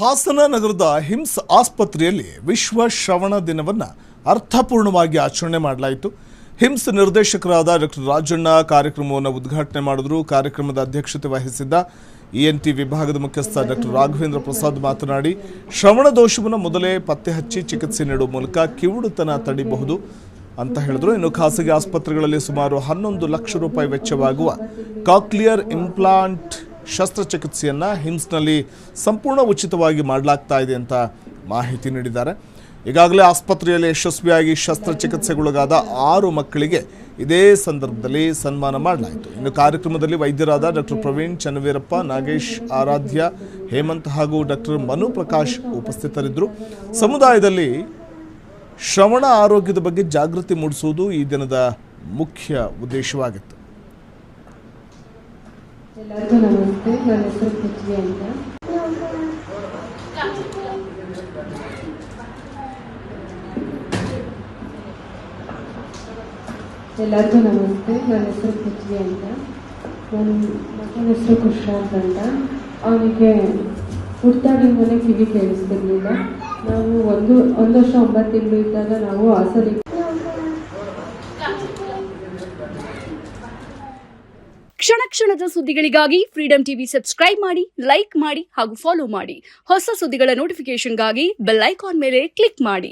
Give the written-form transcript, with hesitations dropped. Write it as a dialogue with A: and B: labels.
A: ಹಾಸನ ನಗರದ ಹಿಮ್ಸ್ ಆಸ್ಪತ್ರೆಯಲ್ಲಿ ವಿಶ್ವ ಶ್ರವಣ ದಿನವನ್ನು ಅರ್ಥಪೂರ್ಣವಾಗಿ ಆಚರಣೆ ಮಾಡಲಾಯಿತು. ಹಿಮ್ಸ್ ನಿರ್ದೇಶಕರಾದ ಡಾಕ್ಟರ್ ರಾಜಣ್ಣ ಕಾರ್ಯಕ್ರಮವನ್ನು ಉದ್ಘಾಟನೆ ಮಾಡಿದರು. ಕಾರ್ಯಕ್ರಮದ ಅಧ್ಯಕ್ಷತೆ ವಹಿಸಿದ್ದ ENT ವಿಭಾಗದ ಮುಖ್ಯಸ್ಥ ಡಾಕ್ಟರ್ ರಾಘವೇಂದ್ರ ಪ್ರಸಾದ್ ಮಾತನಾಡಿ, ಶ್ರವಣ ದೋಷವನ್ನು ಮೊದಲೇ ಪತ್ತೆ ಹಚ್ಚಿ ಚಿಕಿತ್ಸೆ ನೀಡುವ ಮೂಲಕ ಕಿವುಡುತನ ತಡೆಯಬಹುದು ಅಂತ ಹೇಳಿದ್ರು. ಇನ್ನು ಖಾಸಗಿ ಆಸ್ಪತ್ರೆಗಳಲ್ಲಿ ಸುಮಾರು 11 ಲಕ್ಷ ರೂಪಾಯಿ ವೆಚ್ಚವಾಗುವ ಕಾಕ್ಲಿಯರ್ ಇಂಪ್ಲಾಂಟ್ ಶಸ್ತ್ರಚಿಕಿತ್ಸೆಯನ್ನು ಹಿಮ್ಸ್ನಲ್ಲಿ ಸಂಪೂರ್ಣ ಉಚಿತವಾಗಿ ಮಾಡಲಾಗ್ತಾ ಇದೆ ಅಂತ ಮಾಹಿತಿ ನೀಡಿದ್ದಾರೆ. ಈಗಾಗಲೇ ಆಸ್ಪತ್ರೆಯಲ್ಲಿ ಯಶಸ್ವಿಯಾಗಿ ಶಸ್ತ್ರಚಿಕಿತ್ಸೆಗೊಳಗಾದ 6 ಮಕ್ಕಳಿಗೆ ಇದೇ ಸಂದರ್ಭದಲ್ಲಿ ಸನ್ಮಾನ ಮಾಡಲಾಯಿತು. ಇನ್ನು ಕಾರ್ಯಕ್ರಮದಲ್ಲಿ ವೈದ್ಯರಾದ ಡಾಕ್ಟರ್ ಪ್ರವೀಣ್ ಚನ್ನವೀರಪ್ಪ, ನಾಗೇಶ್, ಆರಾಧ್ಯ, ಹೇಮಂತ್ ಹಾಗೂ ಡಾಕ್ಟರ್ ಮನು ಪ್ರಕಾಶ್ ಉಪಸ್ಥಿತರಿದ್ದರು. ಸಮುದಾಯದಲ್ಲಿ ಶ್ರವಣ ಆರೋಗ್ಯದ ಬಗ್ಗೆ ಜಾಗೃತಿ ಮೂಡಿಸುವುದು ಈ ದಿನದ ಮುಖ್ಯ ಉದ್ದೇಶವಾಗಿತ್ತು.
B: ಎಲ್ಲರಿಗೂ ನಮಸ್ತೆ. ನನ್ನ ಹೆಸರು ಪೃಥ್ವಿ ಅಂತ. ಎಲ್ಲರಿಗೂ ನಮಸ್ತೆ. ನನ್ನ ಹೆಸರು ಪೃಥ್ವಿ ಅಂತ. ನನ್ನ ಮಗನ ಹೆಸರು ಖುಷಾಂತ್ ಅಂತ. ಅವನಿಗೆ ಹುಟ್ಟಾಗಿಂದಲೇ ಕಿವಿ ಕೇಳಿಸ್ತಿರ್ಲಿಲ್ಲ. ನಾವು ಒಂದು ವರ್ಷ 9 ತಿಂಗಳು ಇದ್ದಾಗ ನಾವು ಹಾಸನ
C: ಕ್ಷಣ ಕ್ಷಣದ ಸುದ್ದಿಗಳಿಗಾಗಿ ಫ್ರೀಡಂ ಟಿವಿ ಸಬ್ಸ್ಕ್ರೈಬ್ ಮಾಡಿ, ಲೈಕ್ ಮಾಡಿ ಹಾಗೂ ಫಾಲೋ ಮಾಡಿ. ಹೊಸ ಸುದ್ದಿಗಳ ನೋಟಿಫಿಕೇಶನ್ಗಾಗಿ ಬೆಲ್ ಐಕಾನ್ ಮೇಲೆ ಕ್ಲಿಕ್ ಮಾಡಿ.